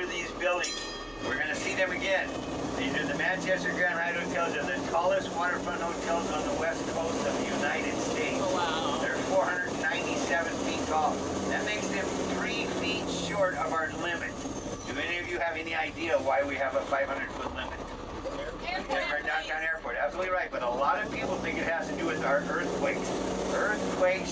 these buildings. We're going to see them again. These are the Manchester Grand Hyatt hotels. They're the tallest waterfront hotels on the west coast of the United States. Oh, wow. They're 497 feet tall. That makes them 3 feet short of our limit. Do any of you have any idea why we have a 500-foot limit? Our downtown airport, absolutely right. But a lot of people think it has to do with our earthquakes. Earthquake.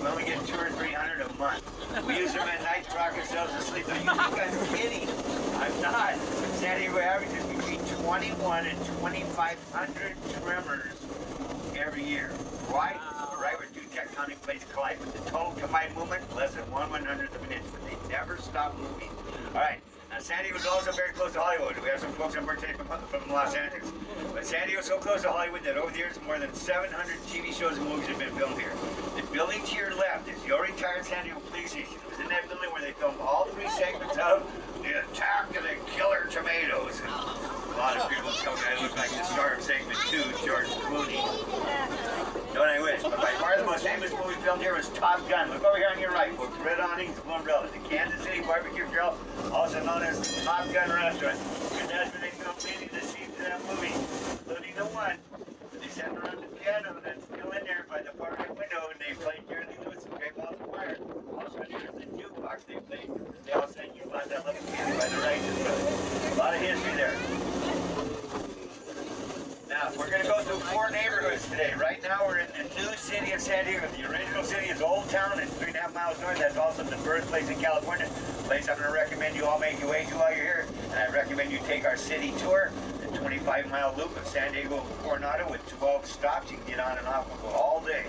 We only get 200 or 300 a month. We use them at night to rock ourselves to sleep. You think I'm kidding? I'm not. San Diego averages between 21 and 2,500 tremors every year. Why? Right where two tectonic plates collide. With the total combined movement, less than 1/100th of an inch. But they never stop moving. All right. Now, San Diego is also very close to Hollywood. We have some folks on board today from Los Angeles. But San Diego is so close to Hollywood that over the years, more than 700 TV shows and movies have been filmed here. The building to your left is your retired San Diego Police Station. It was in that building where they filmed all 3 segments of The Attack of the Killer Tomatoes. And a lot of people tell me I look like the star of segment 2, George Clooney. Don't I wish? But by far the most famous movie filmed here was Top Gun. Look over here on your right, folks. Red awnings, blue umbrellas. The Kansas City Barbecue Grill, also known as the Top Gun Restaurant. And that's where they filmed many of the scenes of that movie, including the one where they sat around the piano that's still in there by the far right window, and they played Jerry Lee Lewis and Great Balls of Fire. Also, there's the jukebox they played. They all sang You Bought That Little Candy by the Righteous Brothers. A lot of history there. Now, we're going to go through 4 neighborhoods today. Right now, we're in the new city of San Diego. The original city is Old Town. It's 3.5 miles north. That's also the birthplace in California. Place I'm going to recommend you all make your way to while you're here. And I recommend you take our city tour, the 25-mile loop of San Diego Coronado with 12 stops. You can get on and off all day.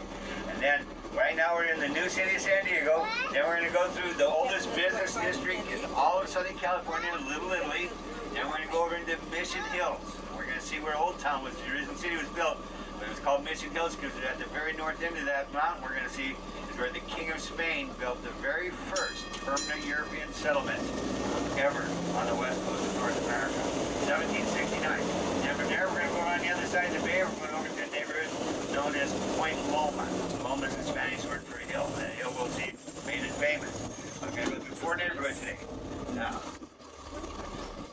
And then, right now, we're in the new city of San Diego. Then we're going to go through the oldest business district in all of Southern California, Little Italy. Then we're going to go over into Mission Hills. We're going to see where Old Town was. The original city was built, but it was called Mission Hills because at the very north end of that mountain, we're going to see is where the King of Spain built the very first permanent European settlement ever on the west coast of North America, 1769. And from there, we're going to go around the other side of the bay. We're going over to a neighborhood known as Point Loma. Loma is the Spanish word for a hill. That hill will see made it famous. Okay, but the 4 neighborhoods today. Now,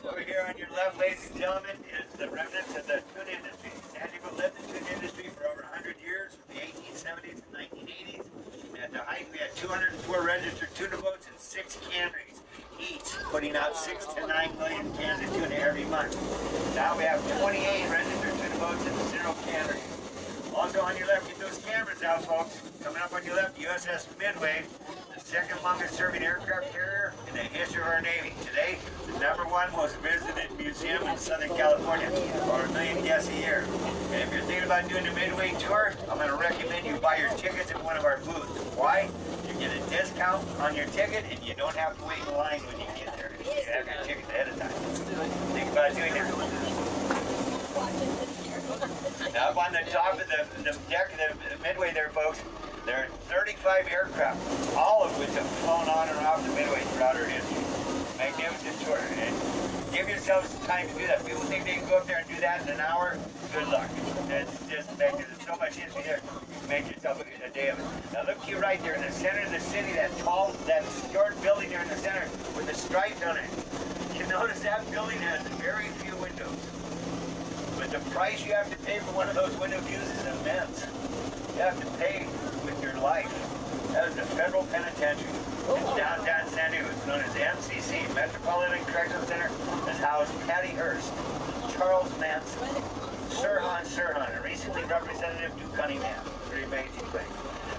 over here on your left, ladies and gentlemen, is the remnants of the tuna industry. San Diego lived in the tuna industry for over 100 years, from the 1870s to 1980s. At the height, we had 204 registered tuna boats and 6 canneries, each putting out 6 to 9 million cans of tuna every month. Now we have 28 registered tuna boats and 0 canneries. Also on your left, get those cameras out, folks. Coming up on your left, USS Midway, the 2nd longest serving aircraft carrier in the history of our Navy. Today, the #1 most visited museum in Southern California, over 1 million guests a year. And if you're thinking about doing a Midway tour, I'm going to recommend you buy your tickets at one of our booths. Why? You get a discount on your ticket, and you don't have to wait in line when you get there. You have your ticket ahead of time. Think about doing that. Now up on the top of the deck of the Midway there, folks, there are 35 aircraft, all of which have flown on and off the Midway throughout our history. Magnificent tour. And give yourselves some time to do that. People think they can go up there and do that in an hour. Good luck. It's just there's so much history there. Make yourself a day of it. Now look to your right there in the center of the city, that short building there in the center with the stripes on it. You notice that building has very few windows. But the price you have to pay for one of those window views is immense. You have to pay with your life. That is the federal penitentiary in downtown San Diego. It's known as MCC, Metropolitan Correctional Center. Has housed Patty Hearst, Charles Manson, Sirhan Sirhan, and recently Representative Duke Cunningham. Pretty amazing place.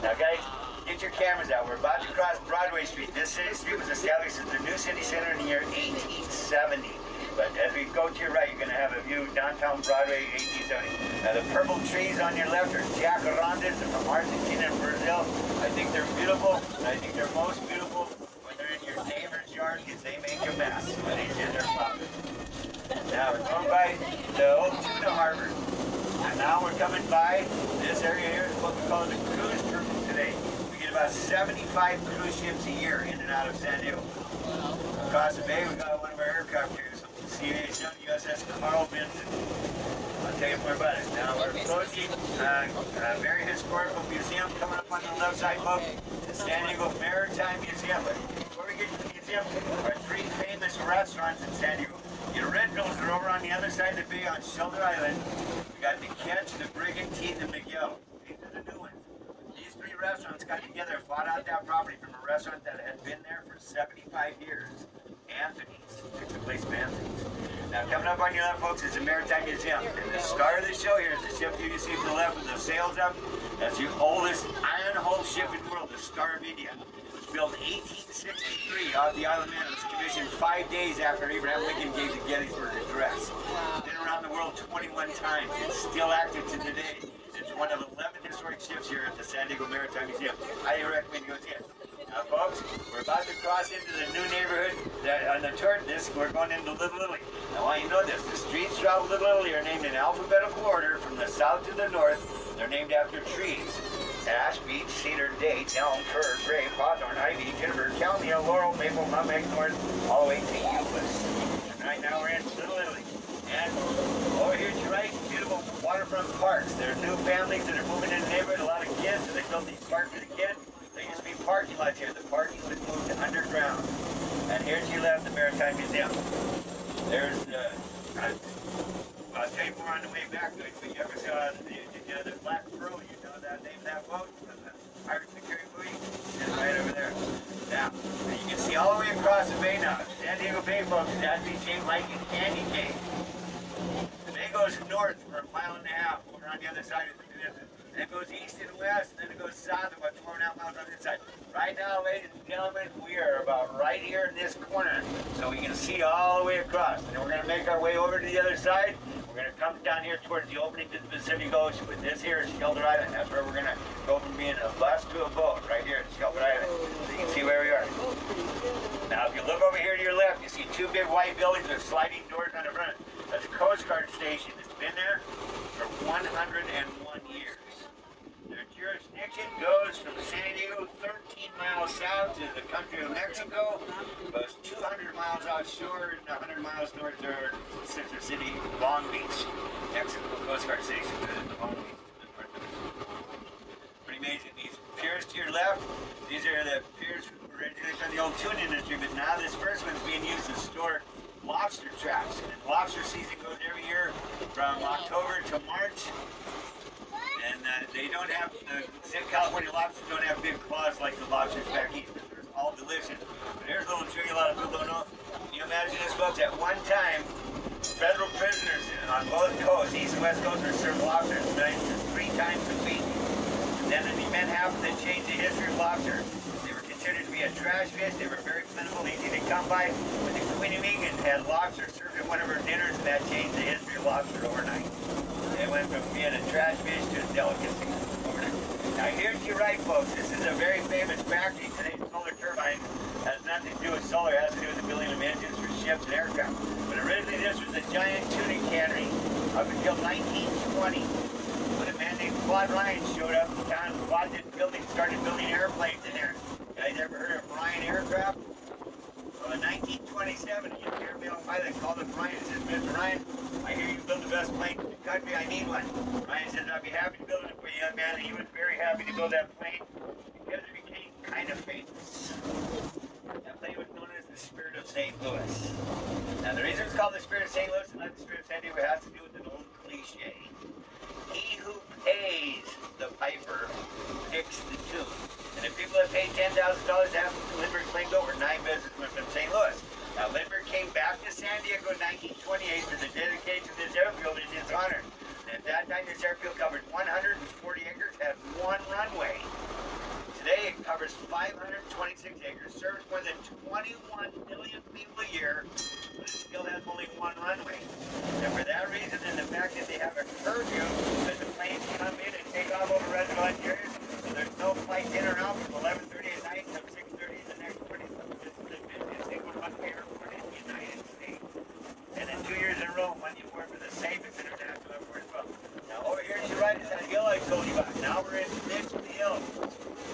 Now guys, get your cameras out. We're about to cross Broadway Street. This street was established as the new city center in the year 1870. But as we go to your right, you're going to have a view downtown Broadway, 1870. Now the purple trees on your left are jacarandas. They're from Argentina and Brazil. I think they're beautiful. And I think they're most beautiful when they're in your neighbor's yard because they make a mess when they get their flowers. Now we're going by the old tuna harbor. And now we're coming by this area here is what we call the cruise terminal today. We get about 75 cruise ships a year in and out of San Diego. Across the bay, we got one of our aircraft carriers. CA-7 USS Carl Vinson. I'll tell you more about it. Now we're approaching a very historical museum coming up on the left side, folks. The San Diego Maritime Museum. But before we get to the museum, our 3 famous restaurants in San Diego. The originals are over on the other side of the bay on Shelter Island. We got the Catch, the Brigantine, and the Miguel. These are the new ones. These three restaurants got together and bought out that property from a restaurant that had been there for 75 years. Anthony's. Took the place of Anthony's. Now, coming up on your left, folks, is the Maritime Museum. And the star of the show here is the ship you see to the left with the sails up. That's the oldest iron-hull ship in the world, the Star of India. It was built 1863 off the Isle of Man. It was commissioned 5 days after Abraham Lincoln gave the Gettysburg Address. It's been around the world 21 times. It's still active to today. It's one of 11 historic ships here at the San Diego Maritime Museum. I recommend you go see it. Now, folks, we're about to cross into the new neighborhood. On the tour, we're going into Little Italy. I want you to know this. The streets throughout Little Italy are named in alphabetical order from the south to the north. They're named after trees. Ash, beech, cedar, date, elm, fir, grape, hawthorn, ivy, juniper, calmia, laurel, maple, nutmeg, thorn, all the way to Eublis. And right now we're in Little Italy. And over here to your right, beautiful waterfront parks. There are new families that are moving in the neighborhood, a lot of kids, so they built these parks for the kids. There used to be parking lots here. The parking was moved to underground. And here to your left, the Maritime Museum. There's I'll tell you more on the way back to it, but you ever saw the Black Pearl, you know that name of that boat from the Pirates of the Caribbean movie? It's right over there. Now, you can see all the way across the bay now. San Diego Bay, folks, is actually shaped like a candy cane. The bay goes north for 1.5 miles over on the other side of the peninsula. Then it goes east and west, and then it goes south about 2.5 miles on this side. Right now, ladies and gentlemen, we are about right here in this corner, so we can see all the way across. And we're going to make our way over to the other side. We're going to come down here towards the opening to the Pacific Ocean. But this here is Shelter Island. That's where we're going to go from being a bus to a boat, right here at Shelter Island. So you can see where we are. Now, if you look over here to your left, you see two big white buildings with sliding doors on the front. That's a Coast Guard station. It's been there for 101 years. Their jurisdiction goes from San Diego 13 miles south to the country of Mexico, goes 200 miles offshore and 100 miles north to our sister city, Long Beach, Mexico Coast Guard Station, the Long Beach to the north of us. Pretty amazing. These piers to your left, these are the piers originally from the old tuna industry, but now this first one's being used to store lobster traps. And lobster season goes every year from October to March. And they don't have, California lobsters don't have big claws like the lobsters back east. They're all delicious. But here's a little trick a lot of people don't know. Can you imagine this, folks? At one time, federal prisoners on both coasts, east and west coast, were served lobsters 3 times a week. And then the men happened to change the history of lobster. They were considered to be a trash fish. They were very plentiful, easy to come by. But the Queen of England had lobster served at one of her dinners, and that changed the history of lobster overnight. They went from being a trash fish to a delicacy overnight. Now here to your right, folks, this is a very famous factory. Today's Solar Turbines has nothing to do with solar. It has to do with the building of engines for ships and aircraft. But originally this was a giant tuna cannery up until 1920. When a man named Claude Ryan showed up in town, Claude started building airplanes in there. You guys ever heard of Ryan Aircraft? Well, in 1927, a young airmail pilot called up Ryan and says, Mr. Ryan, I hear you build the best plane in the country, I need one. Ryan says, I'd be happy to build it for you, young man, and he was very happy to build that plane because it became kind of famous. That plane was known as the Spirit of St. Louis. Now, the reason it's called the Spirit of St. Louis and not the Spirit of San Diego has to do with an old cliche. He who pays the piper picks the tune. And if people have paid $10,000 to have Lindbergh claimed over 9 businessmen from St. Louis. Now, Lindbergh came back to San Diego in 1928 for the dedication of this airfield in his honor. And at that time, this airfield covered 140 acres, had 1 runway. Today, it covers 526 acres, serves more than 21 million people a year, but it still has only 1 runway. And for that reason, and the fact that they have a curfew, that the planes come in and take off over reservoir areas, so there's no flights in or out from 11:30 at night until 6:30 the next morning. This is the busiest single runway airport in the United States. And in 2 years in a row, won the award for the safest international airport as well. Now, over here to your right is that hill I told you about. Now we're in Mitchell Hill.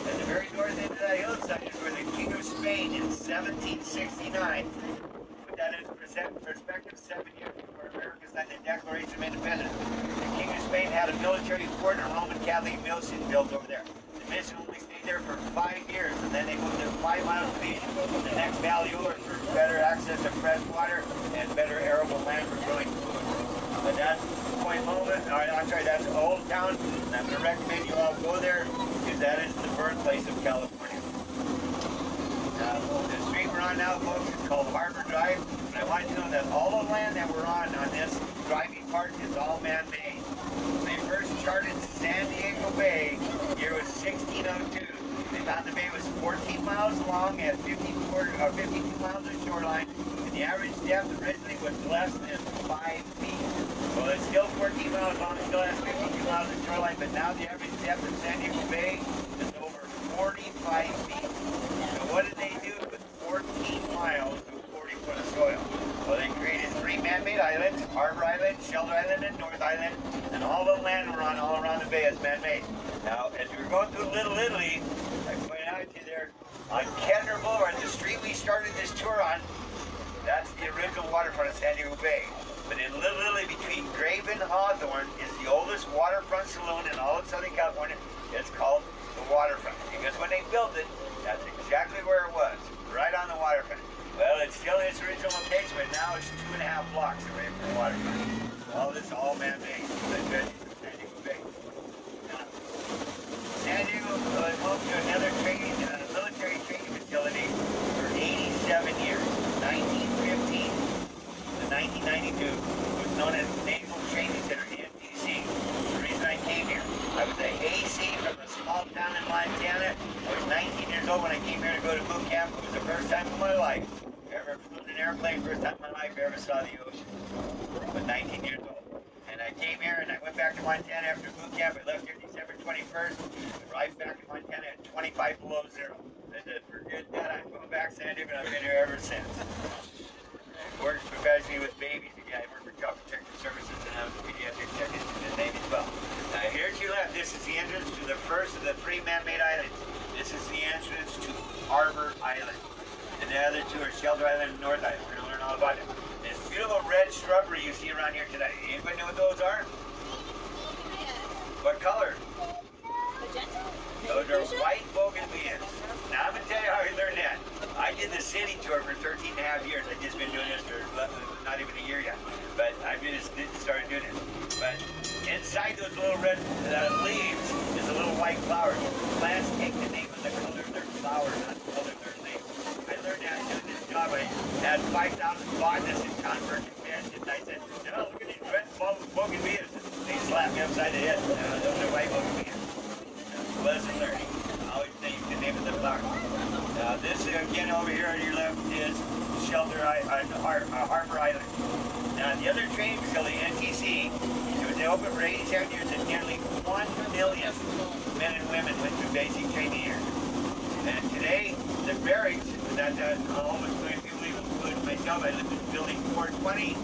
At the very north end of that hillside is where the King of Spain in 1769, put that into perspective, 7 years before America signed the Declaration of Independence, the King of Spain had a military fort and a Roman Catholic mission built over there. The mission only stayed there for 5 years, and then they moved to 5 miles of beach, the next valley over for better access to fresh water and better arable land for growing food. But that's Point Loma, I'm sorry, that's Old Town, and I'm going to recommend you all go there because that is the birthplace of California. The street we're on now, folks, is called Harbor Drive, and I want you to know that all the land that we're on this driving part is all man-made. They first charted San Diego Bay, year was 1602. They found the bay was 14 miles long and 52 miles of shoreline, and the average depth originally was less than 5 feet. Well, it's still 14 miles long, it still has 52 miles of shoreline, but now the average depth of San Diego Bay is over 45 feet. So what did they do with 14 miles of 40 foot of soil? Well, they created 3 man-made islands, Harbor Island, Shelter Island, and North Island, and all the land we're on all around the bay is man-made. Now, as we were going through Little Italy, I pointed out to you there, on Kettner Boulevard, the street we started this tour on, that's the original waterfront of San Diego Bay. But in Little Italy, between Grave and Hawthorne, is the oldest waterfront saloon in all of Southern California. It's called the Waterfront, because when they built it, that's exactly where it was, right on the waterfront. Well, it's still in its original location, but now it's 2.5 blocks away from the waterfront. All this all man-made. San Diego Bay. San Diego moved to another military training facility for 87 years, 1915 to 1992. It was known as Naval Training Center, NTC. The reason I came here, I was a AC from a small town in Montana. I was 19 years old when I came here to go to boot camp. It was the first time in my life I ever flew in an airplane, first time in my life I ever saw the ocean. I was 19 years old. And I came here and I went back to Montana after boot camp. I left here December 21st. I arrived back in Montana at 25 below zero. I said, forget that, I'm going back to San Diego, and I've been here ever since. I worked professionally with babies. Again, I worked for Child Protective Services, and I was a pediatric technician in the Navy as well. Now, here to your left, this is the entrance to the first of the 3 man-made islands. This is the entrance to Harbor Island. And the other 2 are Shelter Island and North Island. We're going to learn all about it. This beautiful red shrubbery you see around here today. Anybody know what those are? What color? Magenta? Those are white bougainvilleas. Now I'm going to tell you how we learned that. I did the city tour for 13 and a half years. I've just been doing this for not even a year yet. But I just started doing it. But inside those little red leaves is a little white flower. Plants take the name of the color of their flower, not the color of their leaves. I learned that doing this job. I had 5,000 botanists in Convert convention. I said, look at these red bougainvilleas. They slapped me upside the head. Those are white bougainvilleas. Pleasant learning. I always think the name of the flower. This again over here on your left is Shelter Harbor Island. Now the other training facility, NTC, it was open for 87 years and nearly 1 million men and women went through basic training here. And today, the barracks that almost 20 people even including myself, I live in building 420.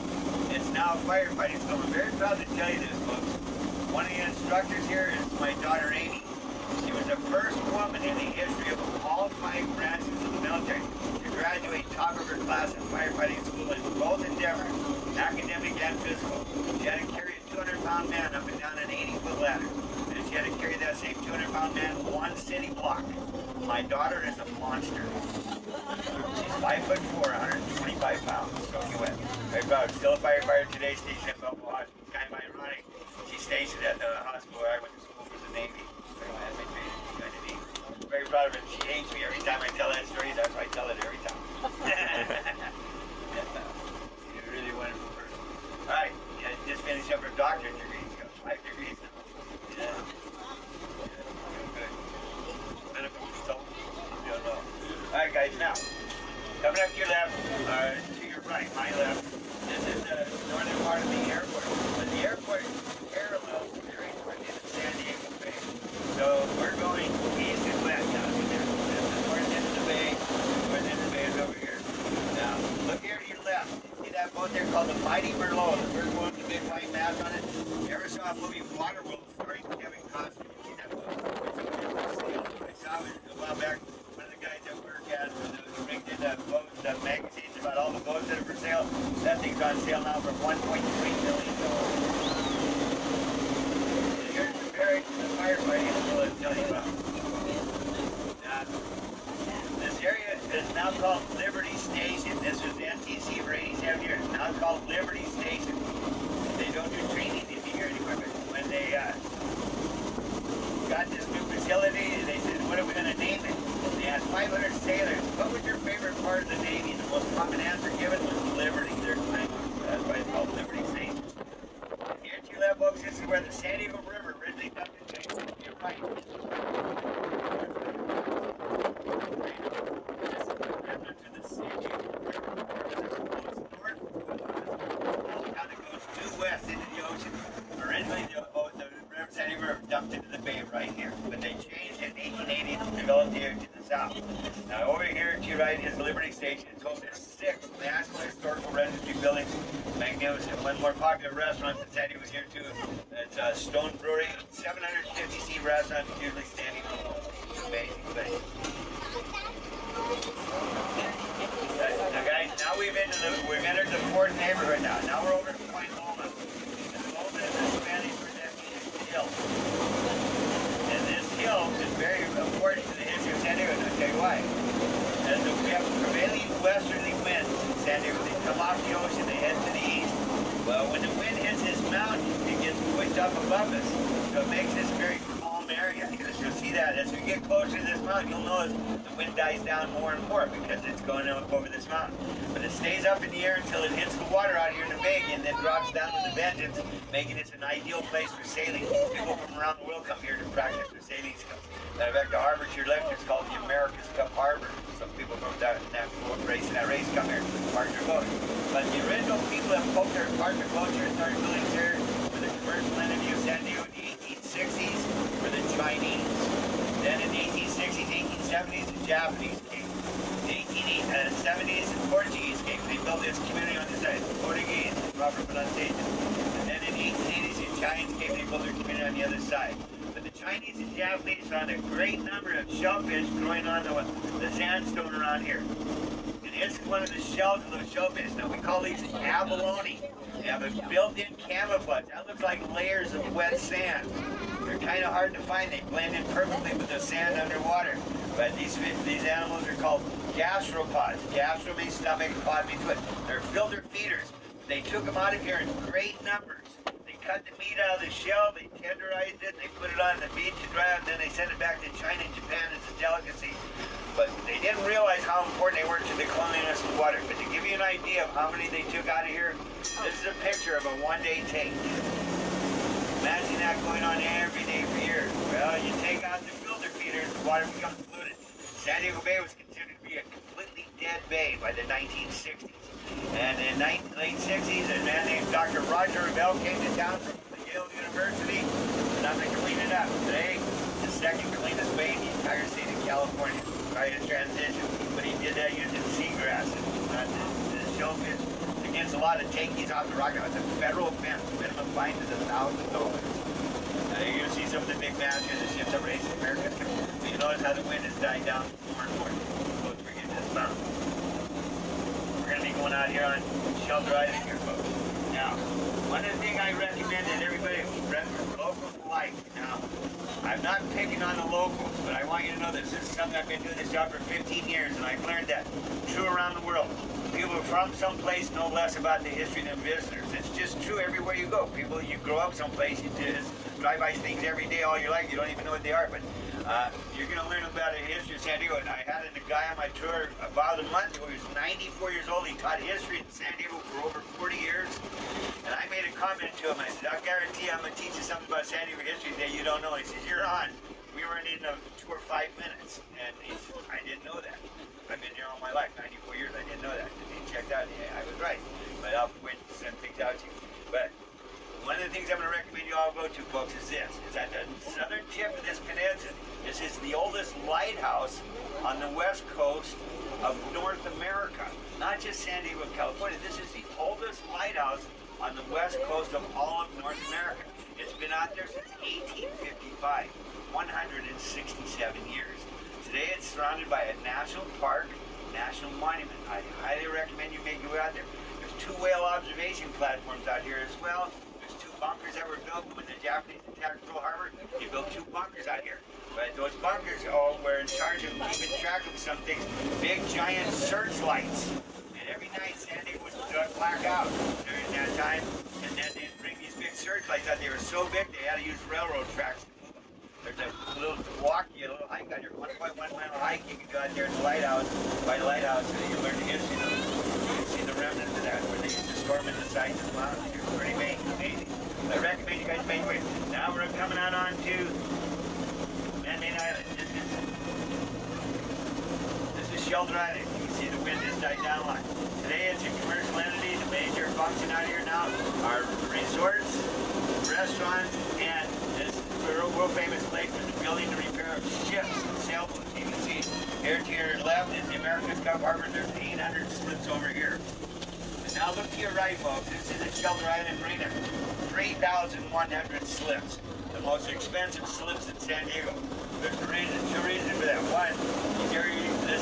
It's now firefighting, so I'm very proud to tell you this, folks. One of the instructors here is my daughter Amy. She was the first woman in the history of all 5 branches of the military to graduate top of her class in firefighting school in both endeavors, academic and physical. She had to carry a 200-pound man up and down an 80-foot ladder, and she had to carry that same 200-pound man 1 city block. My daughter is a monster. She's 5'4", 125 pounds, soaking wet. Very proud. Still a firefighter today, stationed at Buffalo Hospital. It's kind of ironic. She's stationed at the hospital where I went to school for the Navy. Very proud of her. She hates me every time I tell that story. That's why I tell it every time. She's a really wonderful person. All right, just finished up her doctorate degree. She's got 5 degrees now. Yeah. Good. Medical consultant. I don't know. All right, guys. Now, coming up to your left, to your right, my left. This is the northern part of the airport. But the airport parallels the airport in San Diego Bay. So we're going east and west down in there. This is north end of the bay. North end of the bay is over here. Now, look here to your left. See that boat there called the Mighty Merlot? The first one with the big white mast on it. You ever saw a movie Waterworld starring Kevin Costner? You see that boat? I saw it a while back. One of the guys at work has did boats, magazines about all the boats that are for sale. That thing's on sale now for $1.3 million. Here's the barracks and the firefighting I'm going to tell you about. This area is now called Liberty Station. This was NTC for 87 years. Now it's called Liberty Station. They don't do training in here anymore, but when they got this new facility, they said, what are we going to name it? They asked 500 sailors, what was your favorite part of the Navy? And the most common answer given was Liberty. Their time was, that's why it's called Liberty Station. Here at Tulare, folks, this is where the San Diego River originally dumped into. You're right. Originally, the River San Diego River dumped into the bay right here, but they changed it in 1880 to develop here to the south. Now, over here to your right is Liberty Station. It's home to 6 National Historical Registry buildings. Magnificent. One more popular restaurant in San Diego is here too. It's Stone Brewery. 750-seat restaurant, usually standing alone. Amazing place. Now, guys, now we've entered the fourth neighborhood now. Now we're over to Point Loma. And Loma is the Spanish for that hill. And this hill is very important to the history of San Diego, and I'll tell you why. As we have prevailing westerly winds in San Diego. They come off the ocean, they head to the east. Well, when the wind hits this mountain, it gets pushed up above us. So it makes this very calm area. Because you'll see that as we get closer to this mountain, you'll notice the wind dies down more and more because it's going up over this mountain. But it stays up in the air until it hits the water out here in the bay and then drops down with a vengeance, making it an ideal place for sailing. People from around the world come here to practice their sailing skills. Matter of fact, the harbor to your left is called the America's Cup Harbor. Some people from that race come here to park their boats. But the original people that parked their boats here and started building here for the commercial entity of San Diego in the 1860s were the Chinese. Then in the 1860s, 1870s, the Japanese came. In the 1870s, the Portuguese came. They built this community on this side. The Portuguese, proper pronunciation. And then in the 1880s, the Italians came. They built their community on the other side. But the Chinese and Japanese found a great number of shellfish growing on the sandstone around here. And it's one of the shells of those shellfish. Now we call these abalone. They have a built-in camouflage. That looks like layers of wet sand. They're kind of hard to find. They blend in perfectly with the sand underwater. But these animals are called gastropods. Gastro means stomach, pod means foot. They're filter feeders. They took them out of here in great numbers. Cut the meat out of the shell, they tenderized it, they put it on the beach to dry out, and then they sent it back to China and Japan as a delicacy. But they didn't realize how important they were to the cleanliness of the water. But to give you an idea of how many they took out of here, this is a picture of a one-day take. Imagine that going on every day for years. Well, you take out the filter feeders, the water becomes polluted. San Diego Bay was considered to be a completely dead bay by the 1960s. And in the late 60s, a man named Dr. Roger Revelle came to town from Yale University, and I'm going to clean it up. Today, the second cleanest bay in the entire state of California. Try to transition, but he did that using seagrass and not the shellfish. It's against a lot of takeys off the rock. It's a federal offense. Minimum fine is $1,000. Now you're going to see some of the big masters and ships that race in America. But you notice how the wind is dying down more and more. So we're getting this mountain. We're going to be going out here on Shelter Island here, folks. Now, one of the things I recommend that everybody locals like. Now, I'm not picking on the locals, but I want you to know this is something I've been doing this job for 15 years, and I've learned that true around the world. People from someplace know less about the history than visitors. It's just true everywhere you go. People, you grow up someplace, you just drive by things every day all your life, you don't even know what they are, but you're going to learn about the history of San Diego. And I had a guy on my tour about a month ago. He was 94 years old. He taught history in San Diego for over 40 years. And I made a comment to him. I said, I guarantee I'm going to teach you something about San Diego history that you don't know. He says, you're on. We weren't in 2 or 5 minutes. And he said, I didn't know that. I've been here all my life, 94 years. I didn't know that. And he checked out. I was right. But I'll wait and send things out to you. But one of the things I'm going to recommend you all go to, folks, is this. It's at the southern tip of this peninsula. This is the oldest lighthouse on the west coast of North America. Not just San Diego, California. This is the oldest lighthouse on the west coast of all of North America. It's been out there since 1855, 167 years. Today it's surrounded by a national park, national monument. I highly recommend you make your way out there. There's 2 whale observation platforms out here as well. There's 2 bunkers that were built when the Japanese attacked Pearl Harbor. They built 2 bunkers out here. But those bunkers all were in charge of keeping track of some things. Big giant searchlights. And every night San Diego would black out during that time. And then they'd bring these big searchlights out. They were so big they had to use railroad tracks to move them. There's a little walk, a little hike on your 1.1 mile hike. You can go out there in the lighthouse, by the lighthouse, and you learn the history of it. You can see the remnants of that, where they used to storm in the sides of the mountains. It's pretty amazing. I recommend you guys make it. Now we're coming out onto Man-Made Island. This is Shelter Island. You can see the wind has died down a lot. Today it's a commercial entity. The major function out here now are resorts, restaurants, and this world famous place for the building and repair of ships and sailboats. You can see here to your left is the America's Cup Harbor. There's 800 slips over here. And now look to your right, folks. This is the Shelter Island Marina. 3,100 slips. The most expensive slips in San Diego. There's two reasons for that. One, this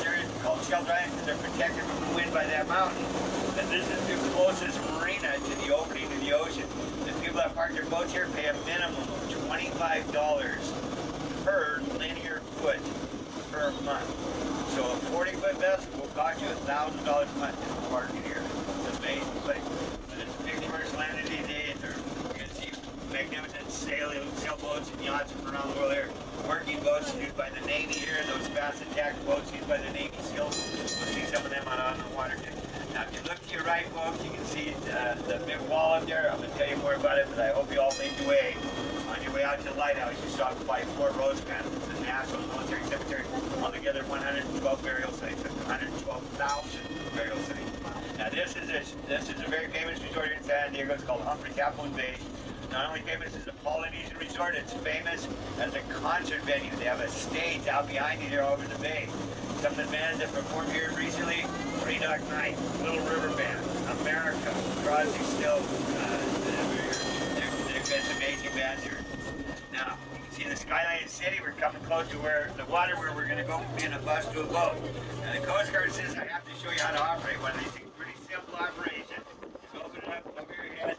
area is called Shelter Island because they're protected from the wind by that mountain. And this is the closest marina to the opening to the ocean. The people that park their boats here pay a minimum of $25 per linear foot per month. So a 40-foot vessel will cost you $1,000 a month to park it here. It's an amazing place. But it's a big commercial entity today. You can see magnificent sailboats and yachts from around the world here. Working boats used by the Navy here. Those fast attack boats used by the Navy SEALs. We'll see some of them out on the water today. Now, if you look to your right, folks, you can see the big wall up there. I'm going to tell you more about it, but I hope you all made your way. On your way out to the lighthouse, you stop by Fort Rosecrans, the National Military Cemetery. Altogether, 112 burial sites, 112,000 burial sites. Now, this is a very famous resort in San Diego. It's called Humphrey Caplan Bay. Not only famous as a Polynesian resort, it's famous as a concert venue. They have a stage out behind you there over the bay. Some of the bands that performed here recently, Three Dog Night, Little River Band, America, Crosby, Stills. They've got some amazing bands here. Now, you can see the skyline city. We're coming close to the water where we're going to go in a bus to a boat. And the Coast Guard says I have to show you how to operate one of these things. Pretty simple operation. Just open it up over your head.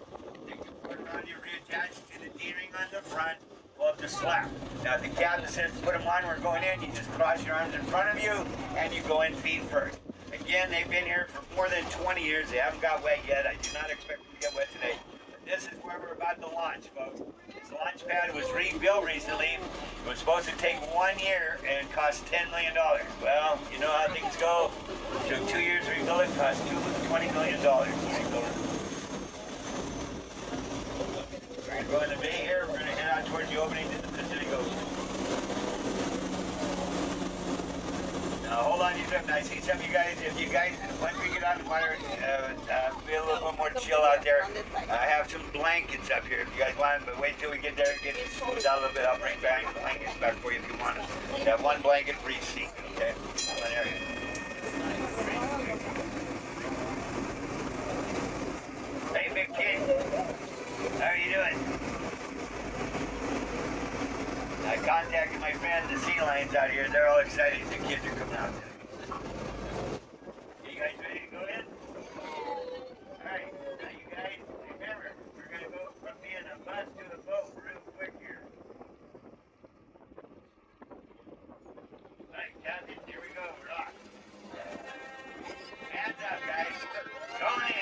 Put it on your reattach to the D-ring on the front, pull up the slap. Now if the captain says put them on, we're going in, you just cross your arms in front of you and you go in feet first. Again, they've been here for more than 20 years. They haven't got wet yet. I do not expect them to get wet today. But this is where we're about to launch, folks. This launch pad was rebuilt recently. It was supposed to take 1 year and cost $10 million. Well, you know how things go. It took 2 years to rebuild it, cost $20 million to rebuild it. We're going to go in the bay here. We're going to head out towards the opening to the Pacific Ocean. Now, hold on to your trip. Now, I see some of you guys, once we get out of the water, be a little bit more chill out there. I have some blankets up here if you guys want, but wait till we get there and get it smoothed out a little bit. I'll bring back blankets back for you if you want it. You have one blanket for each seat, okay? One area. Hey, big kid. How are you doing? I contacted my friends, the Sea Lions out here. They're all excited. The kids are coming out today. You guys ready to go in? Alright, now you guys, remember, we're going to go from being a bus to a boat real quick here. Alright, Captain, here we go. We're off. Hands up, guys. Going in.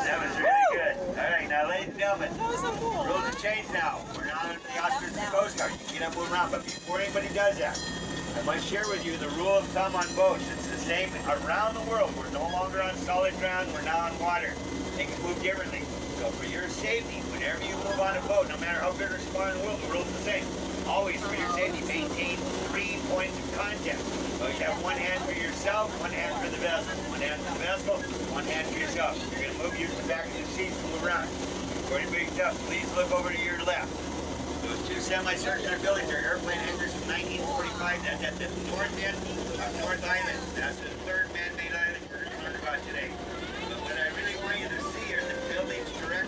That was really good. Alright, now ladies and gentlemen, rules have changed now. We're now in the Oscars of the Coast Guard. You cannot move around, but before anybody does that, I must share with you the rule of thumb on boats. It's the same around the world. We're no longer on solid ground, we're now on water. Things move differently. So for your safety, whenever you move on a boat, no matter how big or small in the world, the rule's the same. Always, for your safety, maintain 3 points of contact. So you have one hand for yourself, one hand for the vessel. One hand for the vessel, one hand for yourself. You're going to move, use the back of the seats to move around. For anybody tough, please look over to your left. Those two semi-circular buildings are airplane hangars from 1945. That's at the north end of North Island. That's the third man-made island we're going to learn about today. But what I really want you to see are the buildings directly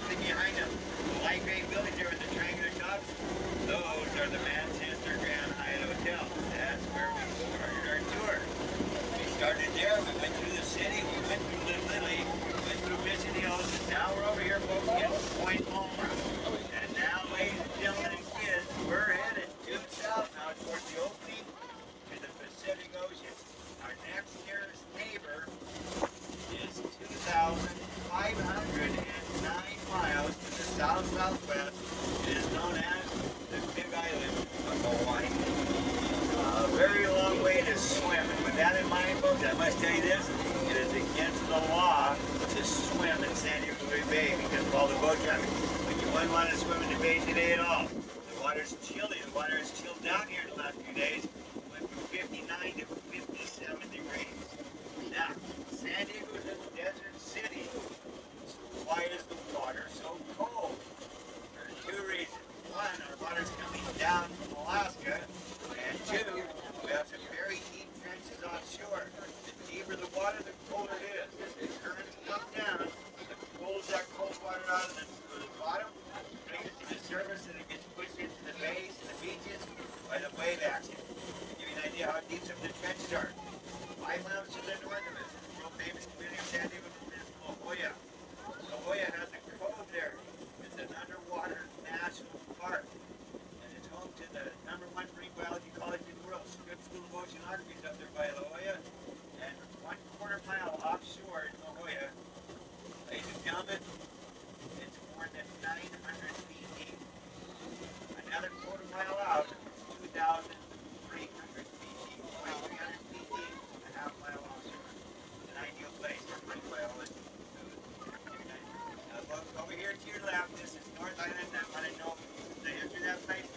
509 miles to the south-southwest. It is known as the Big Island of Hawaii. A very long way to swim. And with that in mind, folks, I must tell you this. It is against the law to swim in San Diego Bay because of all the boat traffic. But you wouldn't want to swim in the bay today at all. The water's chilly. The water has chilled down here in the last few days. It went from 59 to 57 degrees. Now, San Diego is a desert city. Why is the water so cold? There are two reasons. One, our water's coming down from Alaska. And two, we have some very deep trenches offshore. The deeper the water, the colder it is. As the currents come down, it pulls that cold water out of the bottom, brings it to the surface, and it gets pushed into the bays and the beaches by the wave action. To give you an idea how deep some of the trenches are. 5 miles to the north of us, the world famous community of San Diego is La Jolla. La Jolla has a cove there. It's an underwater national park. And it's home to the #1 marine biology college in the world. Scripps School of Oceanography is up there by La Jolla. And 1/4 mile offshore in La Jolla, ladies and gentlemen, it's more than 900 feet deep. Another 1/4 mile out, it's 2,300 feet deep. 2,300 feet deep, a half mile offshore. It's an ideal place for marine biology. Now, folks, over here to your left, this is North Island. I want to know the history of that place.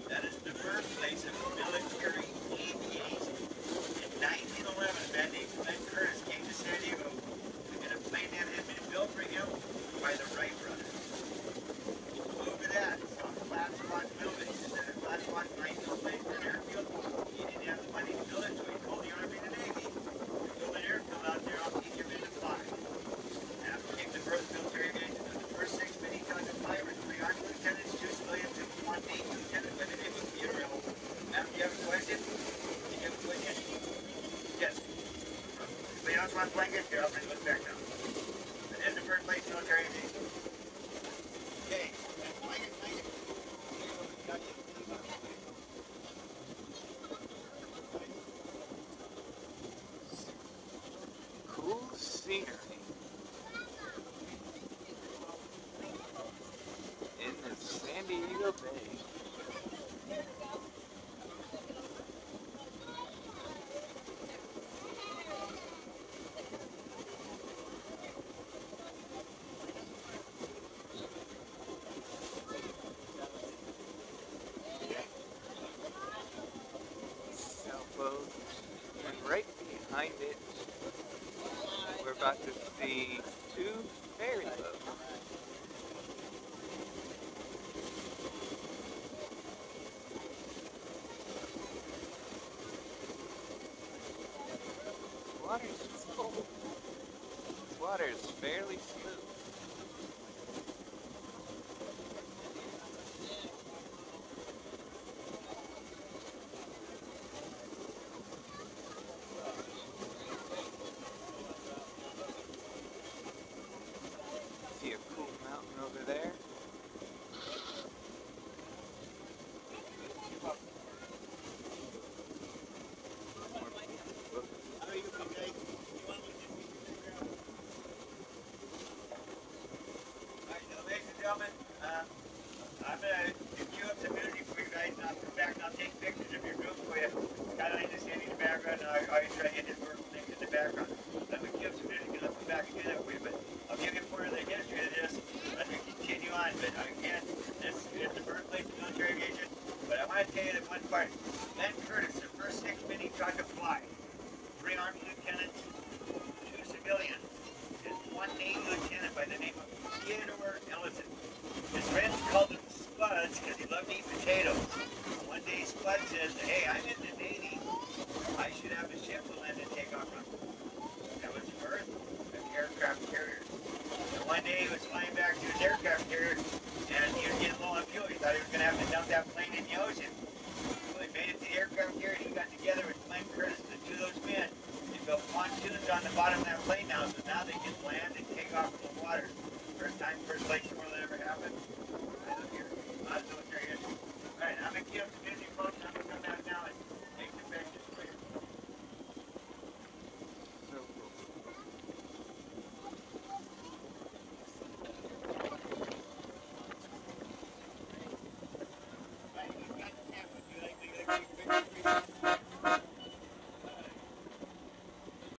That is the birthplace of military aviation. In 1911, a man named Glenn Curtiss came to San Diego in a plane that had been built for him by the Wright brothers. He flew over that, saw flat spot buildings, and then a flat spot nice little place for an airfield. He didn't have the money to build it, so he told the Army and the Navy to build an airfield out there. I'll teach you men to fly. And that became the birth of military aviation. The first 6 mini-tons of flyers, 3 Army lieutenants, 2 civilians, and 1 Navy lieutenant by the name of Peter L. Now, do you have a question? Do you have a question? Yes. Anybody else want blankets? Here, I'll bring those back down. That is the first place military aviation. Okay. Blanket. Cool scenery in the San Diego Bay. Sailboat, and right behind it, we're about to see 2 ferry boats. Water's cold. This water is fairly smooth. See a cool mountain over there. Ladies and gentlemen, I'm going to queue up some music for you guys, and I'll come back and I'll take pictures of your group for you. Kind of understanding the background, and I always try to get this verbal thing in the background. Let me queue up some music, and I'll come back and do that for you. But I'll give you part of the history of this as we continue on. But again, this is the birthplace of military aviation. But I want to tell you that one part. Glenn Curtiss, the first 6 men he taught to fly. 3 Army lieutenants, 2 civilians, and 1 Navy lieutenant by the name of Theodore Ellison. His friends called him Spuds because he loved to eat potatoes. One day Spud says, hey, I'm in the Navy. I should have a ship to land and take off from. That was birth of aircraft carrier. And one day he was flying back to his aircraft carrier and he was getting low on fuel. He thought he was going to have to dump that plane in the ocean. So he made it to the aircraft carrier and he got together with Glenn Curtiss, the 2 of those men. They built pontoons on the bottom of that plane now, so now they can land and take off from the water. First time, first place in the world that ever happened.